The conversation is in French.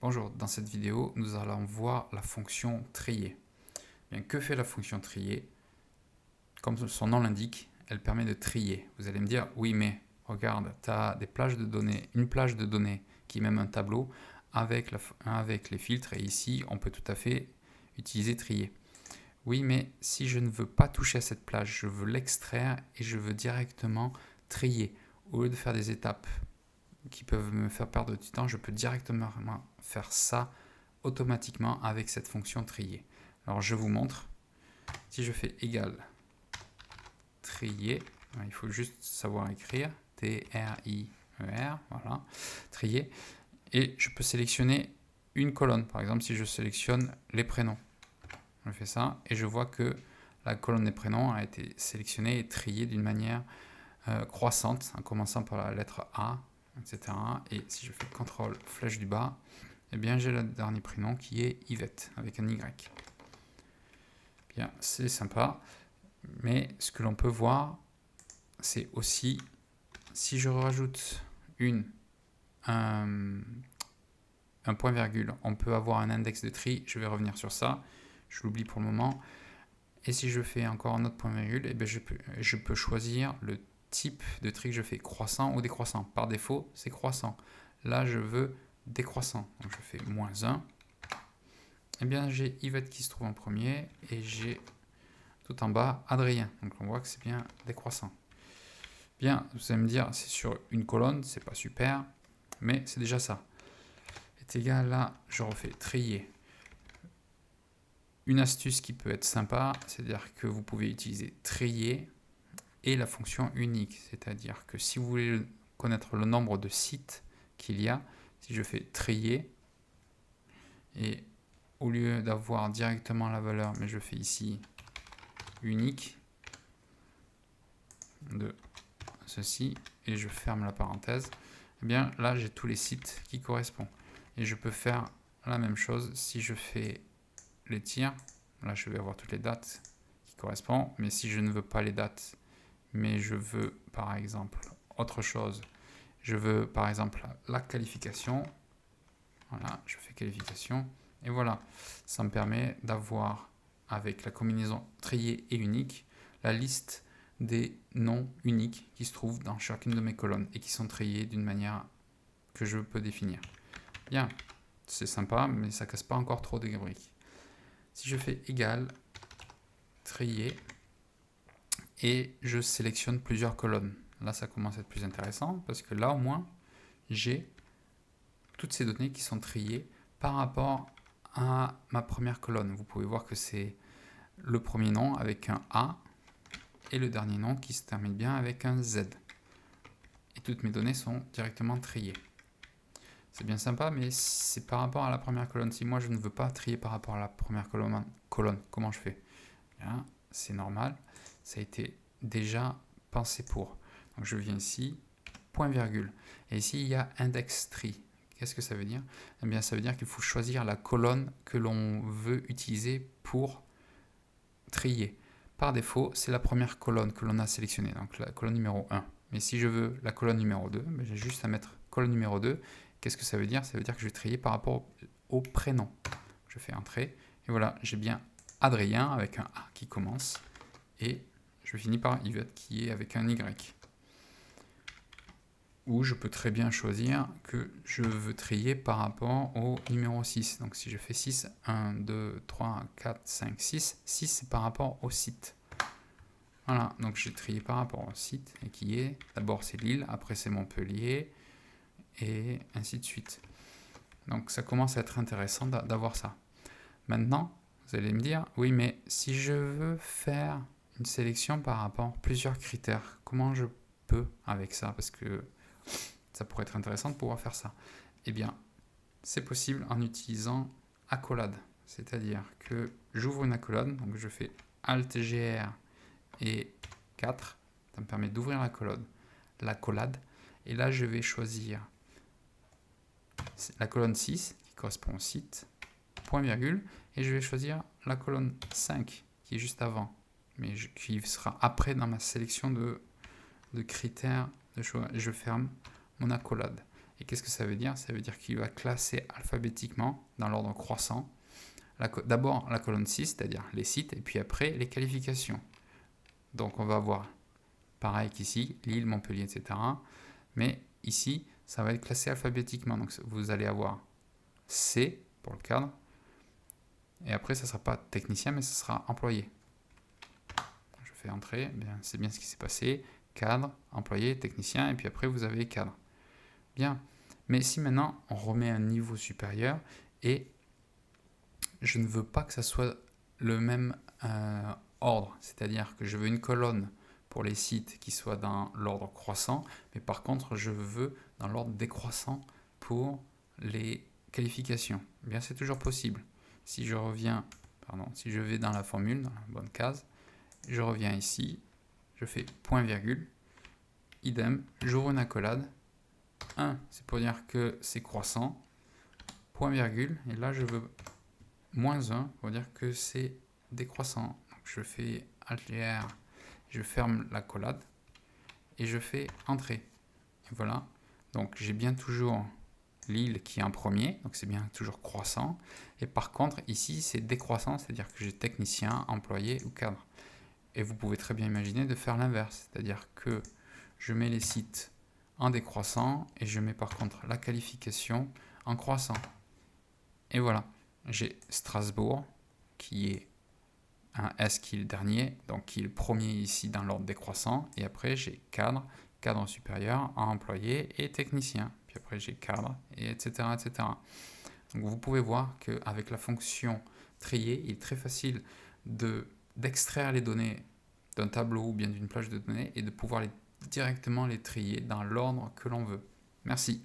Bonjour, dans cette vidéo, nous allons voir la fonction trier. Bien, que fait la fonction trier? Comme son nom l'indique, elle permet de trier. Vous allez me dire, oui mais regarde, tu as des plages de données, une plage de données qui est même un tableau avec les filtres et ici on peut tout à fait utiliser trier. Oui mais si je ne veux pas toucher à cette plage, je veux l'extraire et je veux directement trier. Au lieu de faire des étapes qui peuvent me faire perdre du temps, je peux directement faire ça automatiquement avec cette fonction trier. Alors je vous montre, si je fais égal trier, il faut juste savoir écrire, T-R-I-E-R, voilà, trier, et je peux sélectionner une colonne, par exemple si je sélectionne les prénoms, je fais ça, et je vois que la colonne des prénoms a été sélectionnée et triée d'une manière croissante, en commençant par la lettre A, etc. Et si je fais CTRL flèche du bas, eh bien j'ai le dernier prénom qui est Yvette, avec un Y. Bien, c'est sympa, mais ce que l'on peut voir, c'est aussi, si je rajoute un point virgule, on peut avoir un index de tri, je vais revenir sur ça, je l'oublie pour le moment, et si je fais encore un autre point virgule, eh bien je peux choisir le type de tri que je fais, croissant ou décroissant. Par défaut, c'est croissant. Là, je veux décroissant, donc je fais -1. Eh bien, j'ai Yvette qui se trouve en premier, et j'ai tout en bas Adrien, donc on voit que c'est bien décroissant. Bien, vous allez me dire, c'est sur une colonne, c'est pas super, mais c'est déjà ça. Est égal là, je refais trier. Une astuce qui peut être sympa, c'est-à-dire que vous pouvez utiliser trier et la fonction unique, c'est-à-dire que si vous voulez connaître le nombre de sites qu'il y a, si je fais trier, et au lieu d'avoir directement la valeur, mais je fais ici unique de ceci, et je ferme la parenthèse, eh bien là j'ai tous les sites qui correspondent. Et je peux faire la même chose si je fais les tirs. Là je vais avoir toutes les dates qui correspondent, mais si je ne veux pas les dates, mais je veux par exemple autre chose, je veux par exemple la qualification, voilà, je fais qualification, et voilà, ça me permet d'avoir avec la combinaison trier et unique, la liste des noms uniques qui se trouvent dans chacune de mes colonnes et qui sont triés d'une manière que je peux définir. Bien, c'est sympa, mais ça casse pas encore trop de briques. Si je fais égal, trier, et je sélectionne plusieurs colonnes, là ça commence à être plus intéressant, parce que là au moins, j'ai toutes ces données qui sont triées par rapport à ma première colonne. Vous pouvez voir que c'est le premier nom avec un A, et le dernier nom qui se termine bien avec un Z. Et toutes mes données sont directement triées. C'est bien sympa, mais c'est par rapport à la première colonne. Si moi je ne veux pas trier par rapport à la première colonne, comment je fais? C'est normal, ça a été déjà pensé pour. Donc je viens ici, point virgule. Et ici il y a index tree. Qu'est-ce que ça veut dire? Eh bien ça veut dire qu'il faut choisir la colonne que l'on veut utiliser pour trier. Par défaut, c'est la première colonne que l'on a sélectionnée, donc la colonne numéro 1. Mais si je veux la colonne numéro 2, ben j'ai juste à mettre colonne numéro 2. Qu'est-ce que ça veut dire? Ça veut dire que je vais trier par rapport au prénom. Je fais entrer, et voilà, j'ai bien Adrien avec un A qui commence, et je finis par Yvette qui est avec un Y. Ou je peux très bien choisir que je veux trier par rapport au numéro 6. Donc si je fais 6, 1, 2, 3, 4, 5, 6, 6 c'est par rapport au site. Voilà, donc j'ai trié par rapport au site, et qui est, d'abord c'est Lille, après c'est Montpellier, et ainsi de suite. Donc ça commence à être intéressant d'avoir ça. Maintenant, vous allez me dire, oui mais si je veux faire une sélection par rapport à plusieurs critères, comment je peux avec ça? Parce que ça pourrait être intéressant de pouvoir faire ça. Eh bien, c'est possible en utilisant accolade. C'est-à-dire que j'ouvre une accolade, donc je fais Alt-GR et 4, ça me permet d'ouvrir l'accolade, et là je vais choisir la colonne 6, qui correspond au site, point virgule, et je vais choisir la colonne 5, qui est juste avant, mais qui sera après dans ma sélection de critères de choix. Je ferme mon accolade. Et qu'est-ce que ça veut dire? Ça veut dire qu'il va classer alphabétiquement dans l'ordre croissant. D'abord la colonne 6, c'est-à-dire les sites, et puis après les qualifications. Donc on va avoir pareil qu'ici, Lille, Montpellier, etc. Mais ici, ça va être classé alphabétiquement. Donc vous allez avoir C pour le cadre. Et après, ça ne sera pas technicien, mais ça sera employé. Je fais entrer, c'est bien ce qui s'est passé. Cadre, employé, technicien, et puis après vous avez cadre. Bien. Mais si maintenant on remet un niveau supérieur et je ne veux pas que ça soit le même ordre, c'est-à-dire que je veux une colonne pour les sites qui soit dans l'ordre croissant, mais par contre je veux dans l'ordre décroissant pour les qualifications. Bien, c'est toujours possible. Si je reviens, si je vais dans la formule, dans la bonne case, je reviens ici, je fais point virgule, idem, j'ouvre une accolade. 1, c'est pour dire que c'est croissant, point virgule, et là je veux moins 1 pour dire que c'est décroissant. Donc je fais Alt-R, je ferme l'accolade et je fais entrer. Et voilà, donc j'ai bien toujours Lille qui est en premier, donc c'est bien toujours croissant. Et par contre, ici c'est décroissant, c'est-à-dire que j'ai technicien, employé ou cadre. Et vous pouvez très bien imaginer de faire l'inverse, c'est-à-dire que je mets les sites en décroissant et je mets par contre la qualification en croissant. Et voilà, j'ai Strasbourg qui est un S qui est le dernier, donc qui est le premier ici dans l'ordre décroissant. Et après j'ai cadre, cadre supérieur, employé et technicien. Puis après j'ai cadre, et etc., etc. Donc vous pouvez voir qu'avec la fonction trier, il est très facile d'extraire les données d'un tableau ou bien d'une plage de données et de pouvoir directement les trier dans l'ordre que l'on veut. Merci.